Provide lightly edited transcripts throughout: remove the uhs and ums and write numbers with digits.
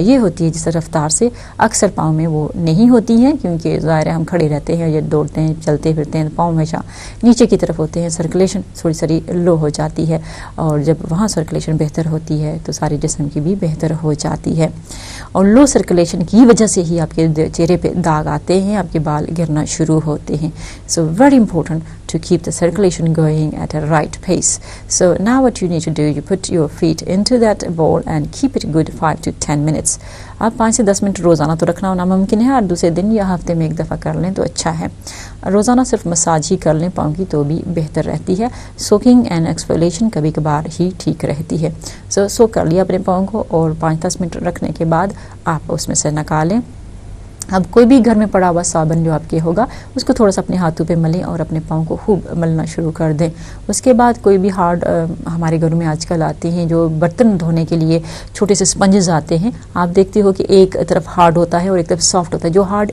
चाहिए होती है जिस रफ्तार से अक्सर पाँव में वो नहीं होती हैं, क्योंकि ज़ाहिर है हम खड़े रहते हैं या दौड़ते हैं चलते फिरते हैं तो पाँव हमेशा नीचे की तरफ होते हैं, सर्कुलेशन थोड़ी सारी लो हो जाती है और जब वहाँ सर्कुलेशन बेहतर होती है तो सारे जिस्म की भी बेहतर हो जाती है। और लो सर्कुलेशन की वजह से ही आपके चेहरे पे दाग आते हैं, आपके बाल गिरना शुरू होते हैं। So very important to keep the circulation going at a right pace. So now what you need to do, you put your feet into that bowl and keep it good 5 to 10 minutes. आप 5 से 10 minute रोज़ाना तो रखना नामुमकिन है, और दूसरे दिन या हफ्ते में एक दफ़ा कर लें तो अच्छा है। रोज़ाना सिर्फ मसाज ही कर लें पाँव की तो भी बेहतर रहती है। सोकिंग एंड एक्सफोलिएशन कभी कभार ही ठीक रहती है। सोक कर लिया अपने पाँव को और 5-10 मिनट रखने के बाद आप उसमें से निकालें। अब कोई भी घर में पड़ा हुआ साबुन जो आपके होगा उसको थोड़ा सा अपने हाथों पे मलें और अपने पाँव को खूब मलना शुरू कर दें। उसके बाद कोई भी हार्ड हमारे घरों में आजकल आते हैं जो बर्तन धोने के लिए छोटे से स्पंजेस आते हैं। आप देखते हो कि एक तरफ हार्ड होता है और एक तरफ सॉफ्ट होता है। जो हार्ड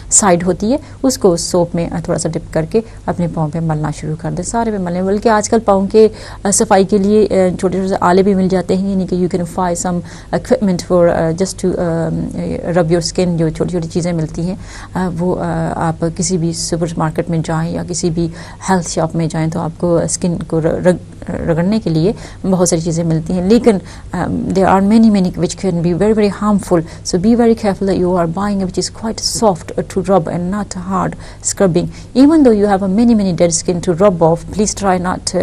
साइड होती है उसको सोप में थोड़ा सा डिप करके अपने पाँव पे मलना शुरू कर दें, सारे पे मलें। बल्कि आजकल पाँव के सफाई के लिए छोटे छोटे आले भी मिल जाते हैं, यानी कि you can buy some equipment for just to rub your skin. जो छोटी छोटी चीज़ें मिलती हैं वो आप किसी भी सुपर मार्केट में जाएँ या किसी भी हेल्थ शॉप में जाएँ तो आपको स्किन को रगड़ने के लिए बहुत सारी चीज़ें मिलती हैं, लेकिन there are many which can be very very harmful. So be very careful that you are buying which is quite soft to rub and not hard scrubbing. Even though you have a many dead skin to rub off, please try not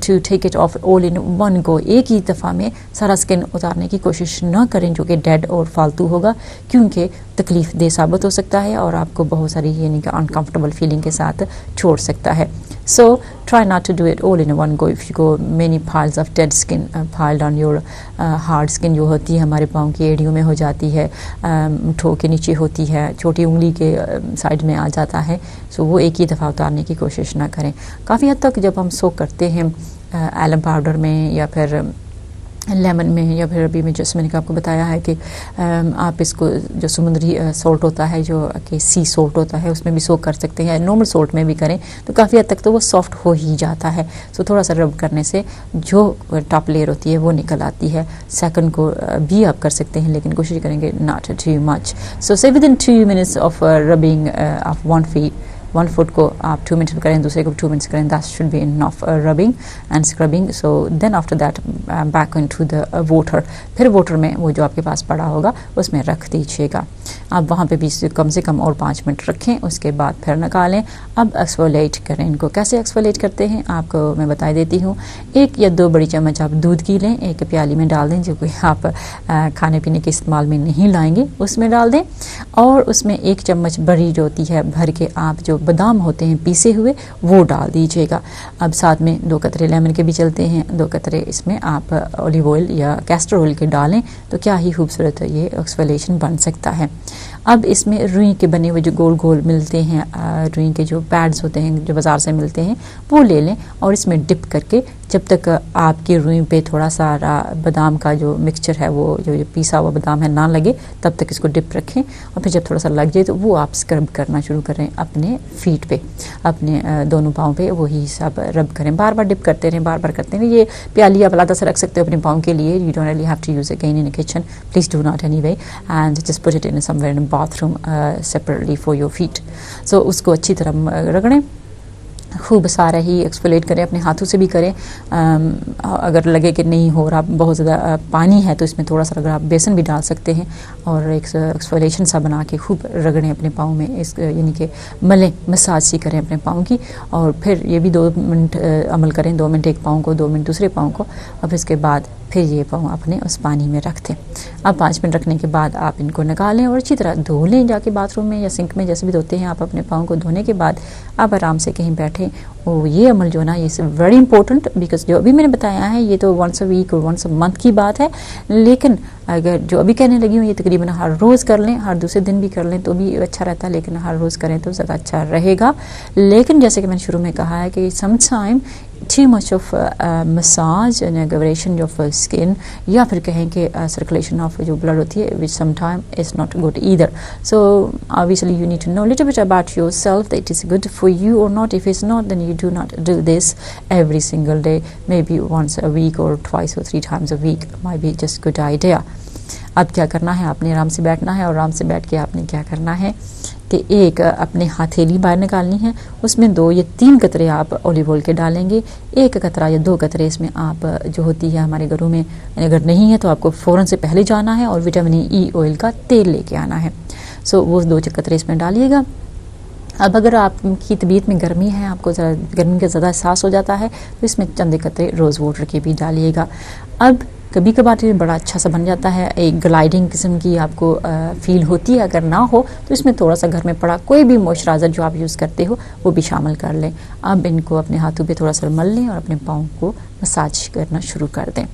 to take it off all in one go. एक ही दफ़ा में सारा skin उतारने की कोशिश ना करें जो कि डेड और फालतू होगा, क्योंकि तकलीफ दे साबित हो सकता है और आपको बहुत सारी यानी कि अनकम्फर्टेबल फीलिंग के साथ छोड़ सकता है। So try not to do it all in one go. If you go many piles of dead skin piled on your hard skin जो होती है हमारे पाँव की एड़ियों में हो जाती है, ठो के नीचे होती है, छोटी उंगली के साइड में आ जाता है, सो वो एक ही दफ़ा उतारने की कोशिश ना करें। काफ़ी हद तक जब हम सोक करते हैं एलम पाउडर में या फिर लेमन में या फिर अभी मैं जैसे मैंने आपको बताया है कि आप इसको जो समुद्री सोल्ट होता है जो कि सी सोल्ट होता है उसमें भी सोक कर सकते हैं, नॉर्मल सोल्ट में भी करें तो काफ़ी हद तक तो वो सॉफ्ट हो ही जाता है। सो थोड़ा सा रब करने से जो टॉप लेयर होती है वो निकल आती है। सेकंड को भी आप कर सकते हैं लेकिन कोशिश करेंगे not to much. So say within 2 minutes of rubbing of one foot को आप 2 मिनट्स करें, दूसरे को 2 मिनट्स करें, that should be enough rubbing and scrubbing. So then after that back into the water, फिर वाटर में वो जो आपके पास पड़ा होगा उसमें रख दीजिएगा। आप वहाँ पे भी कम से कम और 5 मिनट रखें, उसके बाद फिर निकालें। अब एक्सफोलिएट करें। इनको कैसे एक्सफोलिएट करते हैं आपको मैं बता देती हूँ। 1 या 2 बड़ी चम्मच आप दूध की लें, एक प्याली में डाल दें जो कि आप खाने पीने के इस्तेमाल में नहीं लाएंगे, उसमें डाल दें और उसमें 1 चम्मच बड़ी जो होती है भर के आप जो बादाम होते हैं पीसे हुए वो डाल दीजिएगा। अब साथ में 2 कतरे लेमन के भी चलते हैं, 2 कतरे इसमें आप ऑलिव ऑयल या कैस्टर ऑयल के डालें तो क्या ही खूबसूरत ये एक्सफोलिएशन बन सकता है। अब इसमें रुई के बने हुए जो गोल गोल मिलते हैं, रुई के जो पैड्स होते हैं जो बाज़ार से मिलते हैं वो ले लें और इसमें डिप करके जब तक आपकी रुई पे थोड़ा सा बादाम का जो मिक्सचर है वो जो पीसा हुआ बादाम है ना लगे तब तक इसको डिप रखें और फिर जब थोड़ा सा लग जाए तो वो आप स्क्रब करना शुरू करें अपने फीट पे, अपने दोनों पाँव पे वही सब रब करें। बार बार डिप करते रहें, बार बार करते रहें। ये प्याली आप अलग से रख सकते हो अपने पाँव के लिए, you don't really have to use again in kitchen, please do not anyway and just put it in somewhere in bathroom separately for your feet. So उसको अच्छी तरह रगड़ें, खूब सारा ही एक्सफोलिएट करें, अपने हाथों से भी करें। अगर लगे कि नहीं हो रहा, बहुत ज़्यादा पानी है तो इसमें थोड़ा सा अगर आप बेसन भी डाल सकते हैं और एक एक्सफोलिएशन सा बना के खूब रगड़ें अपने पाँव में, इस यानी कि मलें, मसाज सी करें अपने पाँव की। और फिर ये भी 2 मिनट अमल करें, 2 मिनट एक पाँव को, 2 मिनट दूसरे पाँव को, और इसके बाद फिर ये पाँव अपने उस पानी में रख दें। अब 5 मिनट रखने के बाद आप इनको निकालें और अच्छी तरह धो लें जाके बाथरूम में या सिंक में, जैसे भी धोते हैं आप अपने पाँव को। धोने के बाद आप आराम से कहीं बैठें। और ये अमल जो ना ये वेरी इंपॉर्टेंट, बिकॉज जो अभी मैंने बताया है ये तो वंस अ वीक और वंस अ मंथ की बात है, लेकिन अगर जो अभी कहने लगी हूँ ये तकरीबन हर रोज़ कर लें, हर दूसरे दिन भी कर लें तो भी अच्छा रहता है, लेकिन हर रोज़ करें तो ज़्यादा अच्छा रहेगा। लेकिन जैसे कि मैंने शुरू में कहा है कि sometime too much of massage and aggravation of skin या फिर कहें कि circulation of जो blood होती है which sometimes is not good either. So obviously you need to know a little bit about yourself that it is good for you or not. If it's not, then you do not do this every single day. Maybe once a week or twice or 3 times a week might be just good idea. अब क्या करना है, आपने आराम से बैठना है और आराम से बैठ के आपने क्या करना है कि एक अपने हथेली बाहर निकालनी है, उसमें 2 या 3 कतरे आप ऑलिव ऑयल के डालेंगे। 1 कतरा या 2 कतरे इसमें आप जो होती है हमारे घरों में, अगर नहीं है तो आपको फ़ौरन से पहले जाना है और विटामिन ई ऑयल का तेल लेके आना है। सो वो 2 कतरे इसमें डालिएगा। अब अगर आपकी तबीयत में गर्मी है, आपको गर्मी का ज़्यादा एहसास हो जाता है, तो इसमें चंद कतरे रोज़ वाटर के भी डालिएगा। अब कभी कभार ये बड़ा अच्छा सा बन जाता है, एक ग्लाइडिंग किस्म की आपको फील होती है। अगर ना हो तो इसमें थोड़ा सा घर में पड़ा कोई भी मॉइस्चराइज़र जो आप यूज़ करते हो वो भी शामिल कर लें। अब इनको अपने हाथों पे थोड़ा सा मल लें और अपने पाँव को मसाज करना शुरू कर दें।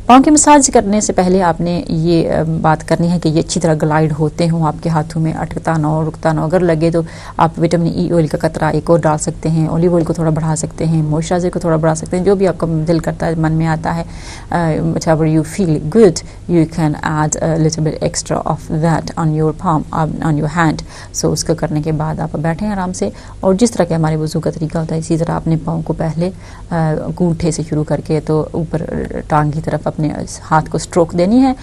पाँव की मसाज करने से पहले आपने ये बात करनी है कि ये अच्छी तरह ग्लाइड होते हों आपके हाथों में, अटकता ना हो, रुकता ना हो। अगर लगे तो आप विटामिन ई ऑयल का कतरा एक और डाल सकते हैं, ऑलिव ऑयल को थोड़ा बढ़ा सकते हैं, मॉइस्चराइज़र को थोड़ा बढ़ा सकते हैं, जो भी आपका दिल करता है, मन में आता है। Whatever you feel good you can add a little bit extra of that on your palm, on your hand. So उसको करने के बाद आप बैठें आराम से, और जिस तरह के हमारे वज़ू का तरीका होता है इसी तरह अपने पाँव को पहले अंगूठे से शुरू करके तो ऊपर टांग की तरफ अपने हाथ को स्ट्रोक देनी है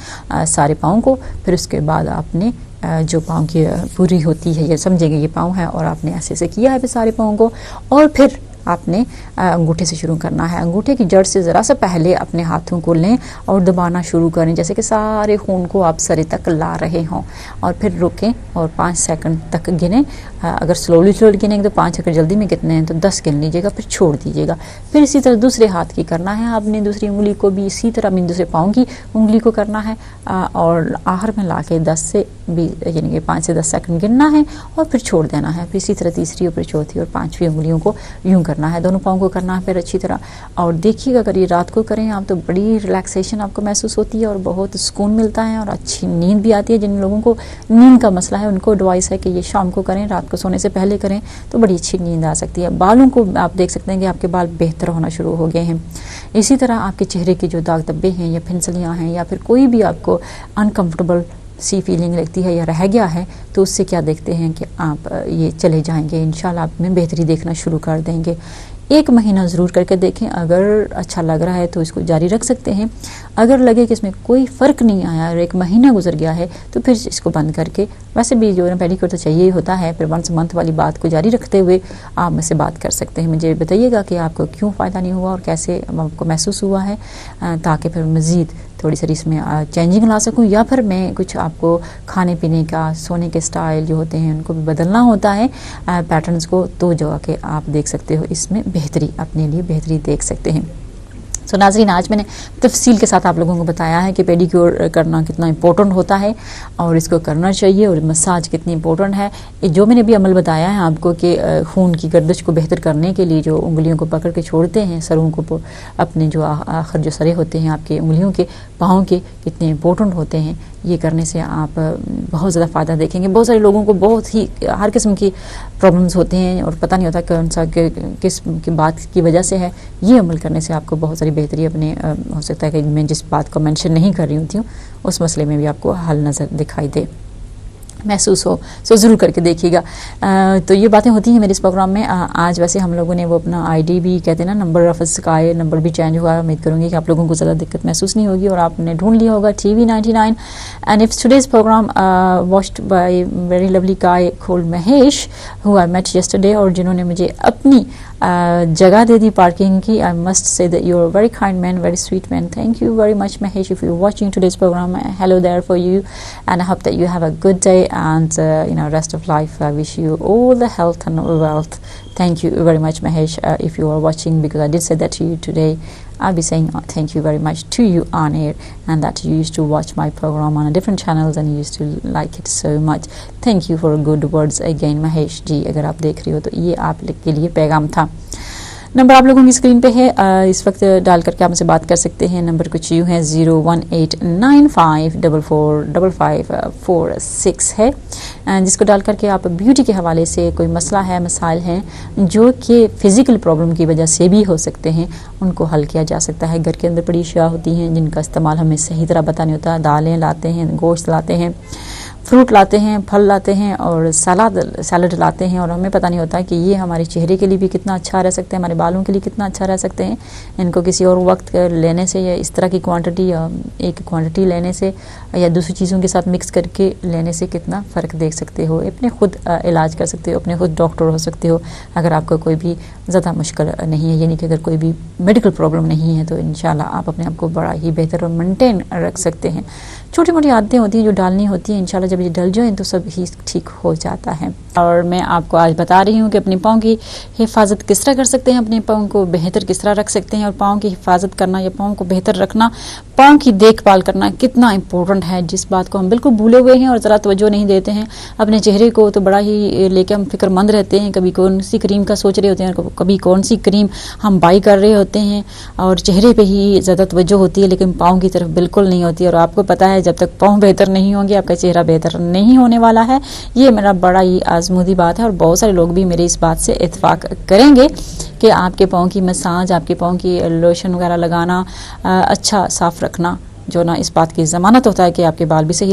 सारे पाँव को। फिर उसके बाद आपने जो पाँव की पूरी होती है, ये समझेंगे ये पाँव है और आपने ऐसे ऐसे किया है फिर सारे पाँव को, और फिर आपने अंगूठे से शुरू करना है। अंगूठे की जड़ से ज़रा सा पहले अपने हाथों को लें और दबाना शुरू करें, जैसे कि सारे खून को आप सरे तक ला रहे हों, और फिर रुकें और 5 सेकंड तक गिनें। अगर स्लोली गिनेंगे तो 5, अगर जल्दी में कितने हैं तो 10 गिन लीजिएगा, फिर छोड़ दीजिएगा। फिर इसी तरह दूसरे हाथ की करना है आपने, दूसरी उंगली को भी इसी तरह, दूसरे पाँव की उंगली को करना है और आखिर में ला के 10 से 20 यानी कि 5 से 10 सेकंड गिनना है और फिर छोड़ देना है। फिर इसी तरह तीसरी और फिर चौथी और 5वीं उंगलियों को यूँ करना है, दोनों पाँव को करना है फिर अच्छी तरह। और देखिएगा अगर ये रात को करें आप तो बड़ी रिलैक्सेशन आपको महसूस होती है और बहुत सुकून मिलता है और अच्छी नींद भी आती है। जिन लोगों को नींद का मसला है उनको एडवाइस है कि ये शाम को करें, रात को सोने से पहले करें तो बड़ी अच्छी नींद आ सकती है। बालों को आप देख सकते हैं कि आपके बाल बेहतर होना शुरू हो गए हैं। इसी तरह आपके चेहरे के जो दाग धब्बे हैं या फिंसलियाँ हैं या फिर कोई भी आपको अनकम्फर्टेबल सी फीलिंग लगती है या रह गया है, तो उससे क्या देखते हैं कि आप ये चले जाएंगे, इंशाल्लाह आप में बेहतरी देखना शुरू कर देंगे। 1 महीना ज़रूर करके देखें, अगर अच्छा लग रहा है तो इसको जारी रख सकते हैं। अगर लगे कि इसमें कोई फ़र्क नहीं आया और 1 महीना गुजर गया है तो फिर इसको बंद करके, वैसे भी जो है पेडिक्योर तो चाहिए ही होता है, फिर 1 मंथ वाली बात को जारी रखते हुए आप मुझसे बात कर सकते हैं। मुझे बताइएगा कि आपको क्यों फ़ायदा नहीं हुआ और कैसे आपको महसूस हुआ है, ताकि फिर मज़ीद थोड़ी सी इसमें चेंजिंग ला सकूं, या फिर मैं कुछ आपको खाने पीने का, सोने के स्टाइल जो होते हैं उनको भी बदलना होता है, पैटर्न्स को, तो जो कि आप देख सकते हो इसमें बेहतरी, अपने लिए बेहतरी देख सकते हैं। तो नाज़रीन, आज मैंने तफसील के साथ आप लोगों को बताया है कि पेडिक्योर करना कितना इंपॉर्टेंट होता है और इसको करना चाहिए, और मसाज कितनी इंपॉर्टेंट है। जो मैंने भी अमल बताया है आपको कि खून की गर्दिश को बेहतर करने के लिए जो उंगलियों को पकड़ के छोड़ते हैं, सरों को अपने जो आखिर जो सरे होते हैं आपके उंगलियों के, पाँव के, कितने इंपॉर्टेंट होते हैं। ये करने से आप बहुत ज़्यादा फ़ायदा देखेंगे। बहुत सारे लोगों को बहुत ही हर किस्म की प्रॉब्लम्स होते हैं और पता नहीं होता कौन सा किस की बात की वजह से है। ये अमल करने से आपको बहुत सारी बेहतरी अपने हो सकता है कि मैं जिस बात को मेंशन नहीं कर रही होती हूँ उस मसले में भी आपको हल नज़र दिखाई दे, महसूस हो। सो ज़रूर करके देखिएगा। तो ये बातें होती हैं मेरे इस प्रोग्राम में। आज वैसे हम लोगों ने वो अपना आईडी भी कहते हैं ना, नंबर ऑफ स्काई नंबर भी चेंज हुआ है। उम्मीद करूँगी कि आप लोगों को ज़्यादा दिक्कत महसूस नहीं होगी और आपने ढूंढ लिया होगा TV99। And it's today's programme watched by very lovely guy called Mahesh who I met yesterday, और जिन्होंने मुझे अपनी जगह दे दी पार्किंग की। I must say that you are very kind man, very sweet man. Thank you very much Mahesh, if you watching today's programme, hello there for you and I hope that you have a good day and rest of life. I wish you all the health and wealth. Thank you very much Mahesh, if you are watching, because I did say that to you today. I'll be saying thank you very much to you on air, and that you used to watch my program on a different channels and you used to like it so much. Thank you for good words again Mahesh ji. अगर आप देख रहे हो तो ये आप के लिए पैगाम था। नंबर आप लोगों की स्क्रीन पे है, इस वक्त डाल करके आप मुझसे बात कर सकते हैं। नंबर कुछ यूँ है 01895445546 है, जिसको डाल करके आप ब्यूटी के हवाले से कोई मसला है, मसाइल हैं जो कि फ़िज़िकल प्रॉब्लम की वजह से भी हो सकते हैं, उनको हल किया जा सकता है। घर के अंदर बड़ी अशिया होती हैं जिनका इस्तेमाल हमें सही तरह पता नहीं होता। दालें लाते हैं, गोश्त लाते हैं, फ्रूट लाते हैं, फल लाते हैं और सैलड लाते हैं और हमें पता नहीं होता कि ये हमारे चेहरे के लिए भी कितना अच्छा रह सकते हैं, हमारे बालों के लिए कितना अच्छा रह सकते हैं। इनको किसी और वक्त लेने से या इस तरह की क्वांटिटी एक क्वांटिटी लेने से या दूसरी चीज़ों के साथ मिक्स करके लेने से कितना फ़र्क देख सकते हो। अपने खुद इलाज कर सकते हो, अपने खुद डॉक्टर हो सकते हो अगर आपको कोई भी ज़्यादा मुश्किल नहीं है, यानी कि अगर कोई भी मेडिकल प्रॉब्लम नहीं है तो इंशाल्लाह आप अपने आप को बड़ा ही बेहतर और मेंटेन रख सकते हैं। छोटी मोटी आदतें होती हैं जो डालनी होती हैं, इंशाल्लाह जब ये डल जाए तो सब ही ठीक हो जाता है। और मैं आपको आज बता रही हूँ कि अपने पाँव की हिफाजत किस तरह कर सकते हैं, अपने पाँव को बेहतर किस तरह रख सकते हैं। और पाँव की हिफाजत करना या पाँव को बेहतर रखना, पाँव की देखभाल करना कितना इम्पोर्टेंट है, जिस बात को हम बिल्कुल भूले हुए हैं और ज़रा तवज्जो नहीं देते हैं। अपने चेहरे को तो बड़ा ही लेके हम फिक्रमंद रहते हैं, कभी कौन सी क्रीम का सोच रहे होते हैं, कभी कौन सी क्रीम हम बाई कर रहे होते हैं और चेहरे पे ही ज़्यादा तवज्जो होती है, लेकिन पाँव की तरफ बिल्कुल नहीं होती। और आपको पता है जब तक पाँव बेहतर नहीं होंगे आपका चेहरा बेहतर नहीं होने वाला है। ये मेरा बड़ा ही आजमूदी बात है और बहुत सारे लोग भी मेरी इस बात से इत्तेफाक करेंगे कि आपके पाँव की मसाज, आपके पाँव की लोशन वगैरह लगाना, अच्छा साफ रखना जो ना इस बात की ज़मानत होता है कि आपके बाल भी सही